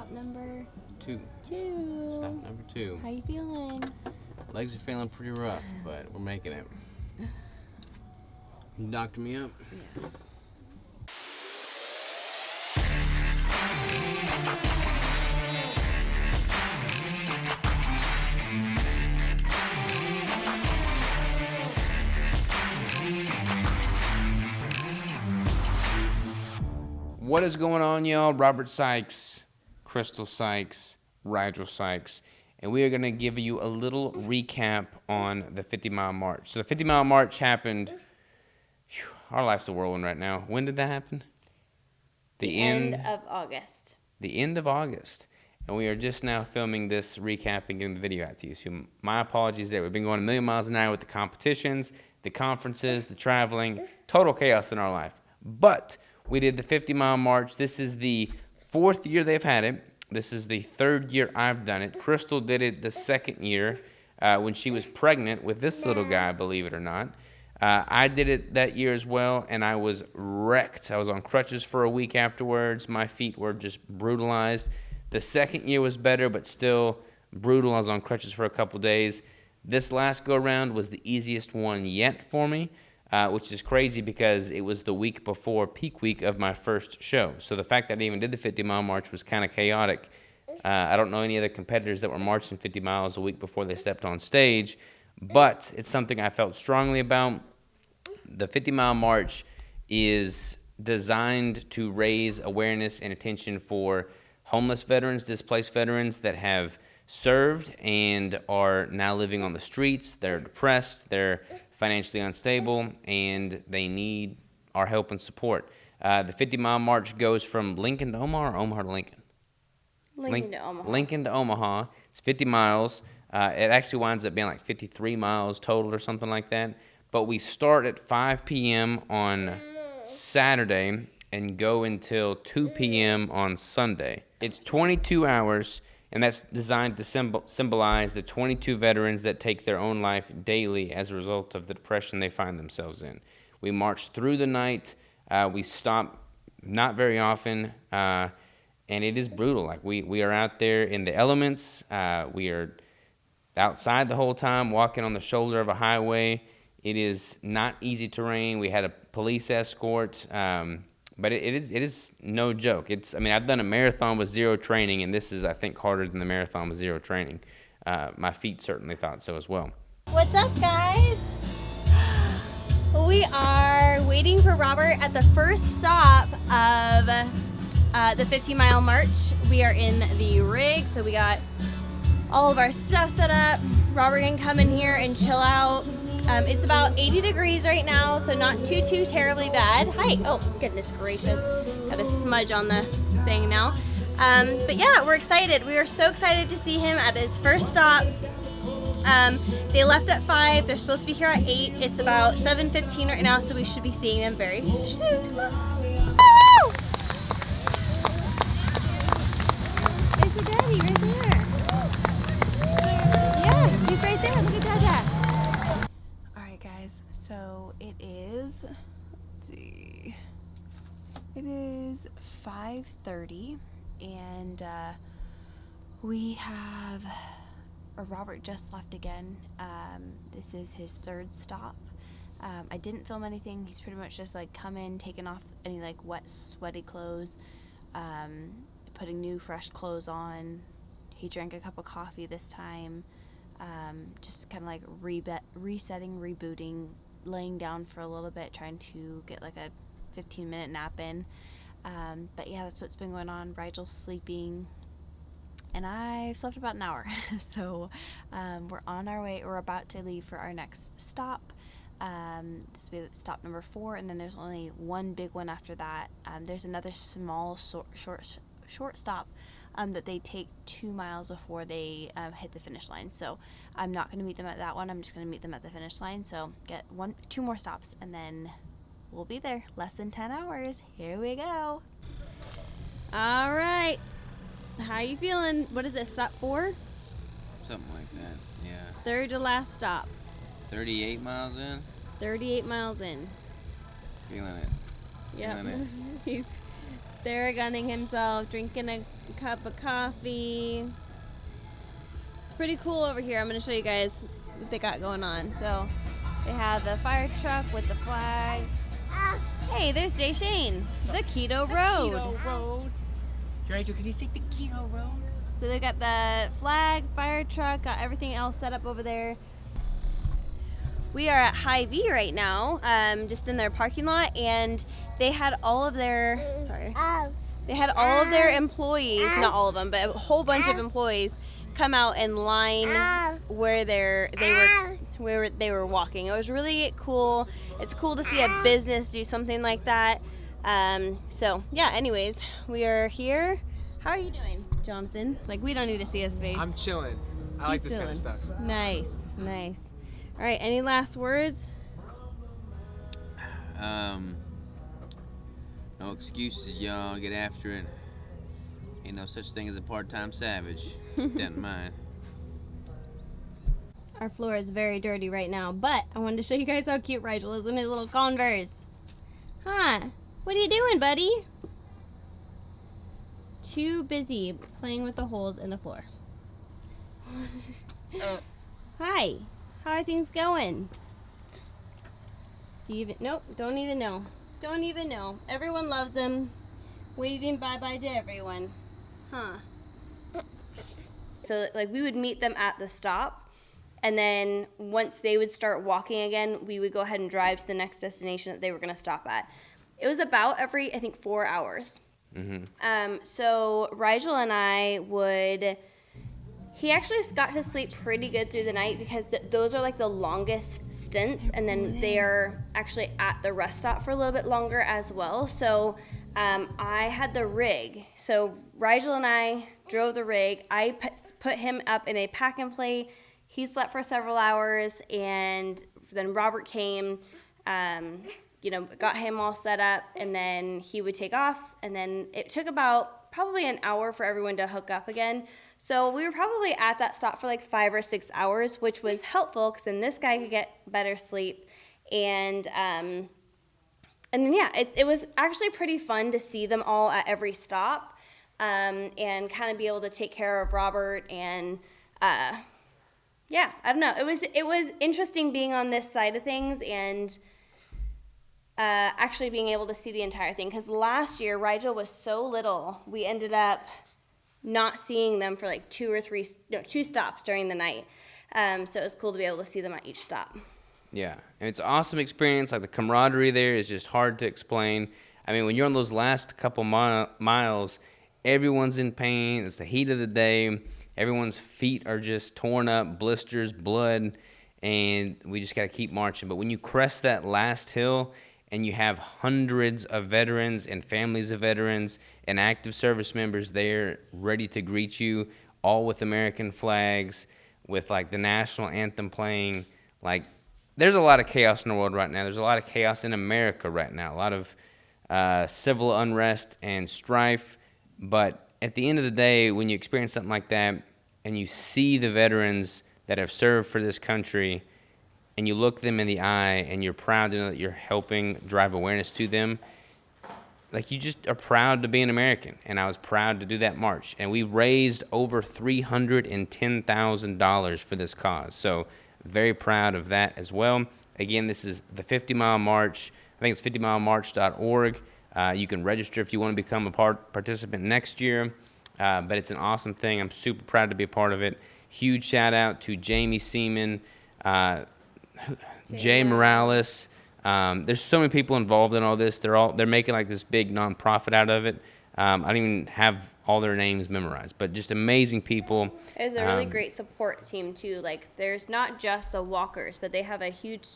stop number 2. 2. Stop number 2. How you feeling? Legs are feeling pretty rough, but we're making it. You doctor me up? Yeah. What is going on, y'all? Robert Sykes, Crystal Sykes, Rigel Sykes, and we are going to give you a little recap on the 50-mile march. So the 50-mile march happened. Our life's a whirlwind right now. When did that happen? The end of August. The end of August. And we are just now filming this recap and getting the video out to you. So my apologies there. We've been going a million miles an hour with the competitions, the conferences, the traveling. Total chaos in our life. But we did the 50-mile march. This is the 4th year they've had it. This is the 3rd year I've done it. Crystal did it the 2nd year when she was pregnant with this little guy, believe it or not. I did it that year as well, and I was wrecked. I was on crutches for a week afterwards. My feet were just brutalized. The 2nd year was better, but still brutal. I was on crutches for a couple days. This last go-around was the easiest one yet for me, which is crazy because it was the week before peak week of my first show. So the fact that I even did the 50-mile march was kind of chaotic. I don't know any other competitors that were marching 50 miles a week before they stepped on stage, but it's something I felt strongly about. The 50-mile march is designed to raise awareness and attention for homeless veterans, displaced veterans that have served and are now living on the streets. They're depressed, they're financially unstable, and they need our help and support. The 50-mile march goes from Lincoln to Omaha or Omaha to Lincoln? Lincoln to Omaha. Lincoln to Omaha. It's 50 miles. It actually winds up being like 53 miles total or something like that. But we start at 5 p.m. on Saturday and go until 2 p.m. on Sunday. It's 22 hours, and that's designed to symbolize the 22 veterans that take their own life daily as a result of the depression they find themselves in. We march through the night. We stop not very often, and it is brutal. Like we are out there in the elements. We are outside the whole time, walking on the shoulder of a highway. It is not easy terrain. We had a police escort, but it is no joke. I've done a marathon with zero training, and this is, I think, harder than the marathon with zero training. My feet certainly thought so as well. What's up, guys? We are waiting for Robert at the first stop of the 50-mile march. We are in the rig, so we got all of our stuff set up. Robert can come in here and chill out. It's about 80 degrees right now, so not too terribly bad. Hi. Oh, goodness gracious. Got a smudge on the thing now. But yeah, we're excited. We are so excited to see him at his first stop. They left at 5. They're supposed to be here at 8. It's about 7:15 right now, so we should be seeing them very soon. Woo! There's your daddy right there. Yeah, he's right there. Look at Dada. So it is, let's see, it is 5:30, and we have, Robert just left again. This is his 3rd stop. I didn't film anything. He's pretty much just like come in, taking off any like wet, sweaty clothes, putting new, fresh clothes on. He drank a cup of coffee this time. Just kind of like resetting, rebooting, laying down for a little bit, trying to get like a 15-minute nap in. But yeah, that's what's been going on. Rigel's sleeping, and I've slept about an hour. So we're on our way. We're about to leave for our next stop. This will be stop number 4, and then there's only one big one after that. There's another small, short stop that they take 2 miles before they hit the finish line. So I'm not going to meet them at that one. I'm just going to meet them at the finish line. So get 2 more stops, and then we'll be there. Less than 10 hours. Here we go. All right. How you feeling? What is this, stop 4? Something like that, yeah. 3rd to last stop. 38 miles in? 38 miles in. Feeling it. Yep. Feeling it. Theragunning himself, drinking a cup of coffee. It's pretty cool over here. I'm going to show you guys what they got going on. So they have the fire truck with the flag. Hey, there's Jay Shane. The Keto Road. Keto Road. Rigel, can you see the Keto Road? So they got the flag, fire truck, got everything else set up over there. We are at Hy-Vee right now, just in their parking lot, and they had all of their, they had all of their employees, not all of them, but a whole bunch of employees come out and line where they were walking. It was really cool. It's cool to see a business do something like that. So yeah, anyways, we are here. How are you doing, Jonathan? Like, we don't need to see his face. I'm chilling. I like this kind of stuff. Nice, nice. All right, any last words? No excuses, y'all. Get after it. Ain't no such thing as a part-time savage. Keep that in mind. Our floor is very dirty right now, but I wanted to show you guys how cute Rigel is in his little Converse. Huh? What are you doing, buddy? Too busy playing with the holes in the floor. Hi. How are things going? Do you even, nope, don't even know. Don't even know. Everyone loves him. Waving bye-bye to everyone. Huh. So, like, we would meet them at the stop, and then once they would start walking again, we would go ahead and drive to the next destination that they were going to stop at. It was about every, I think, 4 hours. So Rigel and I would, he actually got to sleep pretty good through the night because those are like the longest stints, and then they are actually at the rest stop for a little bit longer as well. So I had the rig. So Rigel and I drove the rig. I put him up in a pack and play. He slept for several hours, and then Robert came, got him all set up, and then he would take off, and then it took about probably an hour for everyone to hook up again. So we were probably at that stop for like 5 or 6 hours, which was helpful because then this guy could get better sleep. And then, yeah, it was actually pretty fun to see them all at every stop, and kind of be able to take care of Robert. And yeah, I don't know. It was interesting being on this side of things and actually being able to see the entire thing, because last year Rigel was so little, we ended up not seeing them for like 2 stops during the night. So it was cool to be able to see them at each stop. Yeah, and it's an awesome experience. Like, the camaraderie there is just hard to explain. I mean, when you're on those last couple miles, everyone's in pain. It's the heat of the day. Everyone's feet are just torn up, blisters, blood, and we just got to keep marching. But when you crest that last hill and you have hundreds of veterans and families of veterans and active service members there ready to greet you, all with American flags, with like the national anthem playing, like, there's a lot of chaos in the world right now. There's a lot of chaos in America right now, a lot of civil unrest and strife. But at the end of the day, when you experience something like that and you see the veterans that have served for this country and you look them in the eye and you're proud to know that you're helping drive awareness to them, like, you just are proud to be an American. And I was proud to do that march. And we raised over $310,000 for this cause. So very proud of that as well. Again, this is the 50-mile march. I think it's 50milemarch.org. You can register if you want to become a participant next year. But it's an awesome thing. I'm super proud to be a part of it. Huge shout out to Jamie Seaman, Jay Morales. There's so many people involved in all this. They're making like this big nonprofit out of it. I don't even have all their names memorized, but just amazing people. It was a really great support team too. Like, there's not just the walkers, but they have a huge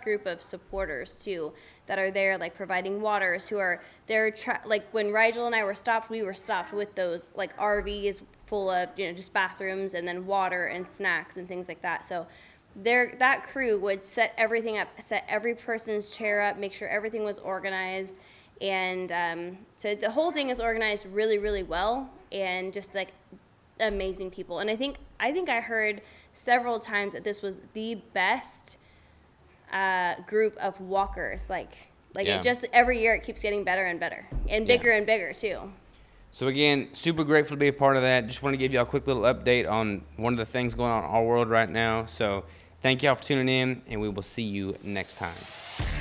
group of supporters too that are there, like providing waters, who are there. Like, when Rigel and I were stopped, we were stopped with those like RVs full of just bathrooms and then water and snacks and things like that. So that crew would set everything up, set every person's chair up, make sure everything was organized. And so the whole thing is organized really, really well, and just like amazing people. And I think I heard several times that this was the best group of walkers, like Like Yeah. it just every year it keeps getting better and better and bigger and bigger too. So again, super grateful to be a part of that. Just want to give you a quick little update on one of the things going on in our world right now. So thank y'all for tuning in, and we will see you next time.